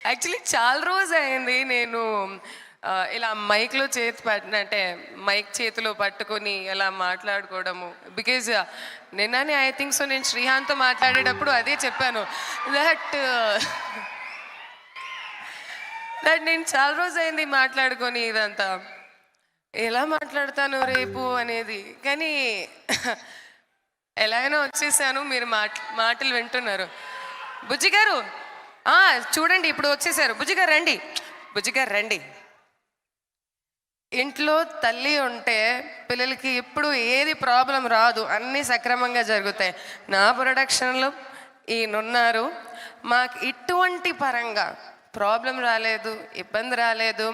Actually చాలా రోజు అయింది నేను ఇలా మైక్లో చేతి అంటే మైక్ చేతిలో పట్టుకొని ఇలా మాట్లాడుకోవడము. బికాజ్ నిన్ననే ఐ థింక్ సో నేను శ్రీహాంత్తో మాట్లాడేటప్పుడు అదే చెప్పాను, దట్ నేను చాలా రోజు అయింది మాట్లాడుకొని ఇదంతా ఎలా మాట్లాడతాను రేపు అనేది. కానీ ఎలాగైనా వచ్చేసాను. మీరు మాటలు వింటున్నారు. బుజ్జి గారు చూడండి ఇప్పుడు వచ్చేసారు. బుజ్జి గారు రండి, బుజ్జి గారు రండి. ఇంట్లో తల్లి ఉంటే పిల్లలకి ఎప్పుడు ఏది ప్రాబ్లం రాదు, అన్నీ సక్రమంగా జరుగుతాయి. నా ప్రొడక్షన్లో ఈయనున్నారు, మాకు ఇటువంటి పరంగా ప్రాబ్లం రాలేదు, ఇబ్బంది రాలేదు.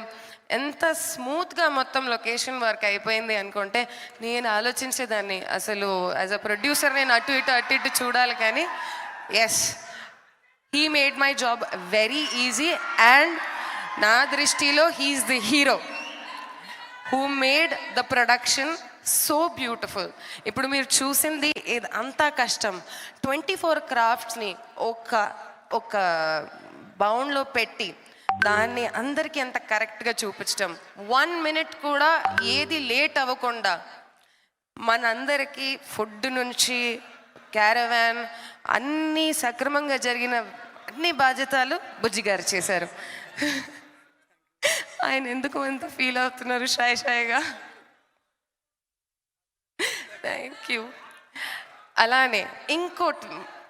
ఎంత స్మూత్గా మొత్తం లొకేషన్ వర్క్ అయిపోయింది అనుకుంటే నేను ఆలోచించేదాన్ని అసలు యాజ్ అ ప్రొడ్యూసర్ నేను అటు ఇటు చూడాలి. కానీ yes, he made my job very easy. And నా దృష్టిలో he is the hero who made the production so beautiful. ఇప్పుడు మీరు చూసింది ఇది అంతా కష్టం. 24 క్రాఫ్ట్స్ని ఒక బౌండ్లో పెట్టి దాన్ని అందరికీ ఎంత కరెక్ట్గా చూపించడం, 1 minute కూడా ఏది లేట్ అవ్వకుండా మనందరికీ ఫుడ్ నుంచి క్యారవాన్ అన్నీ సక్రమంగా జరిగిన అన్ని బాధ్యతలు బుజ్జి గారు చేశారు. ఆయన ఎందుకు అంత ఫీల్ అవుతున్నారు షాయిగా? Thank you. అలానే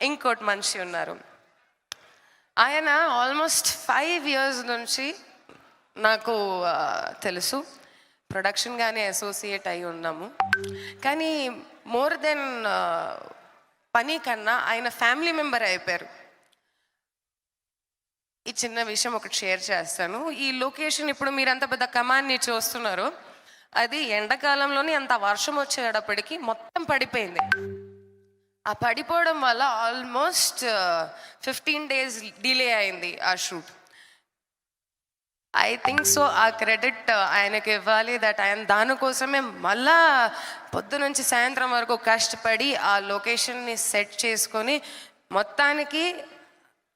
ఇంకోటి మనిషి ఉన్నారు. ఆయన ఆల్మోస్ట్ 5 years నుంచి నాకు తెలుసు, ప్రొడక్షన్ కానీ అసోసియేట్ అయి ఉన్నాము. కానీ మోర్ దెన్ పని కన్నా ఆయన ఫ్యామిలీ మెంబర్ అయిపోయారు. ఈ చిన్న విషయం ఒకటి షేర్ చేస్తాను. ఈ లొకేషన్ ఇప్పుడు మీరు అంత పెద్ద కమాన్ని చూస్తున్నారు, అది ఎండాకాలంలోనే అంత వర్షం వచ్చేటప్పటికి మొత్తం పడిపోయింది. ఆ పడిపోవడం వల్ల ఆల్మోస్ట్ 15 days డిలే అయింది ఆ షూట్. ఐ థింక్ సో ఆ క్రెడిట్ ఆయనకి ఇవ్వాలి. దట్ ఆయన దానికోసమే మళ్ళా పొద్దు నుంచి సాయంత్రం వరకు కష్టపడి ఆ లొకేషన్ని సెట్ చేసుకొని మొత్తానికి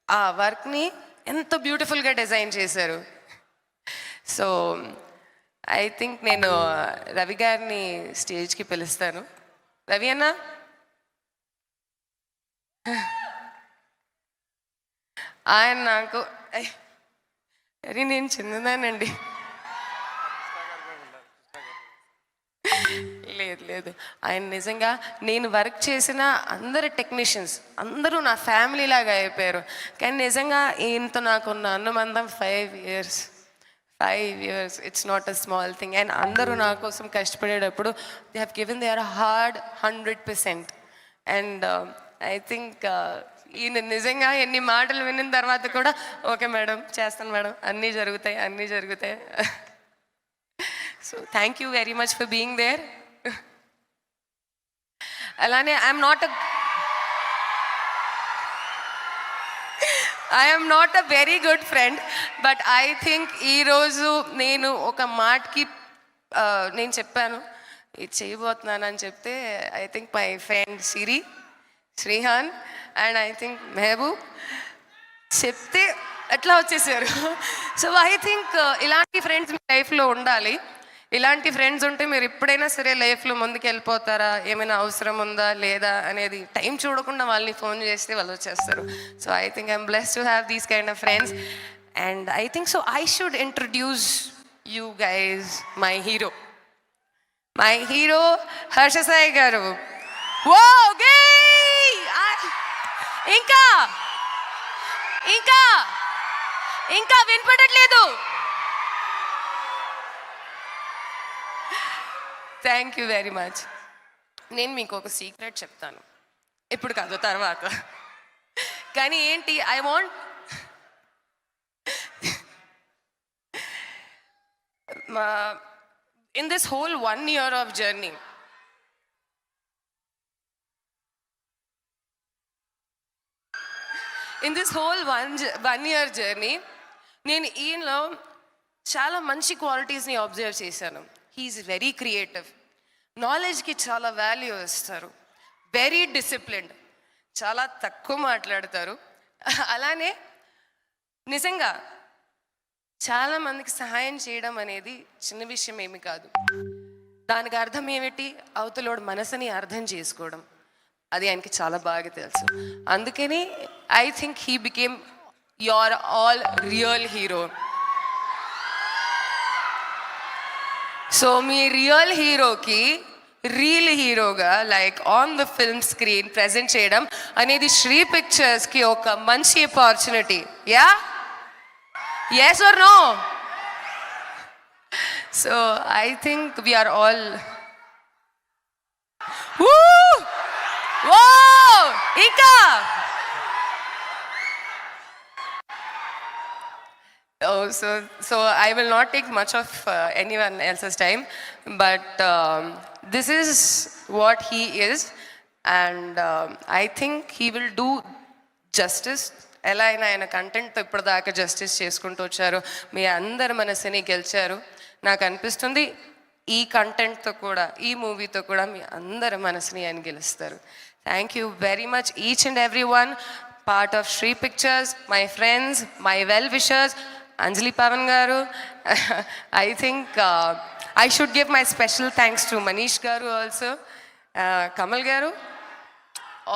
ఆ వర్క్ని ఎంత బ్యూటిఫుల్గా డిజైన్ చేశారు. సో ఐ థింక్ నేను రవి గారిని స్టేజ్కి పిలుస్తాను. రవి అన్న, ఆయన నాకు అరే నేను చిన్నదానండి. లేదు, ఆయన నిజంగా నేను వర్క్ చేసిన అందరు టెక్నీషియన్స్ అందరూ నా ఫ్యామిలీ లాగా అయిపోయారు. కానీ నిజంగా ఈయనతో నాకున్న అనుబంధం 5 years. It's not a small thing. And అందరూ నా కోసం కష్టపడేటప్పుడు they have given their hard 100%. అండ్ ఐ థింక్ ఈయన నిజంగా ఎన్ని మాటలు విన్న తర్వాత కూడా ఓకే మేడం, చేస్తాను మేడం, అన్నీ జరుగుతాయి. So thank you very much for being there. అలానే I am not a very good friend, but I think ఈరోజు నేను ఒక మాటకి నేను చెప్పాను ఇది చేయబోతున్నానని చెప్తే I think my friend Srihan and I think Mehboob చెప్తే అట్లా వచ్చేసారు. సో ఐ థింక్ ఇలాంటి ఫ్రెండ్స్ మీ లైఫ్లో ఉండాలి. ఇలాంటి ఫ్రెండ్స్ ఉంటే మీరు ఎప్పుడైనా సరే లైఫ్లో ముందుకు వెళ్ళిపోతారా, ఏమైనా అవసరం ఉందా లేదా అనేది టైం చూడకుండా వాళ్ళని ఫోన్ చేస్తే వాళ్ళు వచ్చేస్తారు. So I think I'm blessed to have these kind of friends. And I think so I should introduce you guys my hero Harsha Sai garu. ఇంకా వినపడట్లేదు. Thank you very much. నేను మీకు ఒక సీక్రెట్ చెప్తాను, ఇప్పుడు కాదు తర్వాత. కానీ ఏంటి, I want in this whole 1 year of journey, నేను ఈయనలో చాలా మంచి క్వాలిటీస్ని అబ్జర్వ్ చేశాను. హీఈస్ వెరీ క్రియేటివ్, నాలెడ్జ్కి చాలా వాల్యూ ఇస్తారు, వెరీ డిసిప్లిన్డ్, చాలా తక్కువ మాట్లాడతారు. అలానే నిజంగా చాలా మందికి సహాయం చేయడం అనేది చిన్న విషయం ఏమి కాదు. దానికి అర్థం ఏమిటి? అవతలోడు మనసుని అర్థం చేసుకోవడం. అది ఆయనకి చాలా బాగా తెలుసు. అందుకని I think he became your all real hero. So me real హీరోకి రియల్ హీరోగా like on the film screen present చేయడం అనేది శ్రీ పిక్చర్స్కి ఒక మంచి opportunity. Yeah, yes or no? So I think we are all woo, whoa, Ika. Oh, so I will not take much of anyone else's time, but this is what he is, and I think he will do justice. ఎలా అయినా ఆయన కంటెంట్తో ఇప్పటిదాకా justice చేసుకుంటూ వచ్చారు. మీ అందరి మనసుని గెలిచారు. నాకు అనిపిస్తుంది ఈ కంటెంట్తో కూడా, ఈ మూవీతో కూడా మీ అందరి మనసుని ఆయన గెలుస్తారు. Thank you very much each and every one part of Shri pictures, my friends, my well wishers, Anjali Pavan garu. I think I should give my special thanks to Manish garu also. Kamal garu,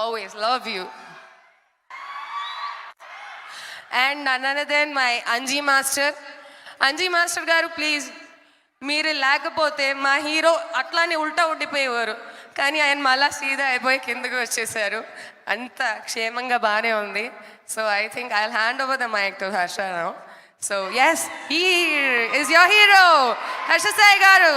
always love you. And another then my Anji master. Anji master garu, please, మీరు లేకపోతే మా hero అట్లానే ఉల్టా ఉండిపోయేవారు. కానీ ఆయన మళ్ళా సీదా అయిపోయి కిందకు వచ్చేసారు. అంత క్షేమంగా బాగానే ఉంది. So I think I will hand over the mike to Harsha now. So yes, he is your hero, Harsha Sai గారు.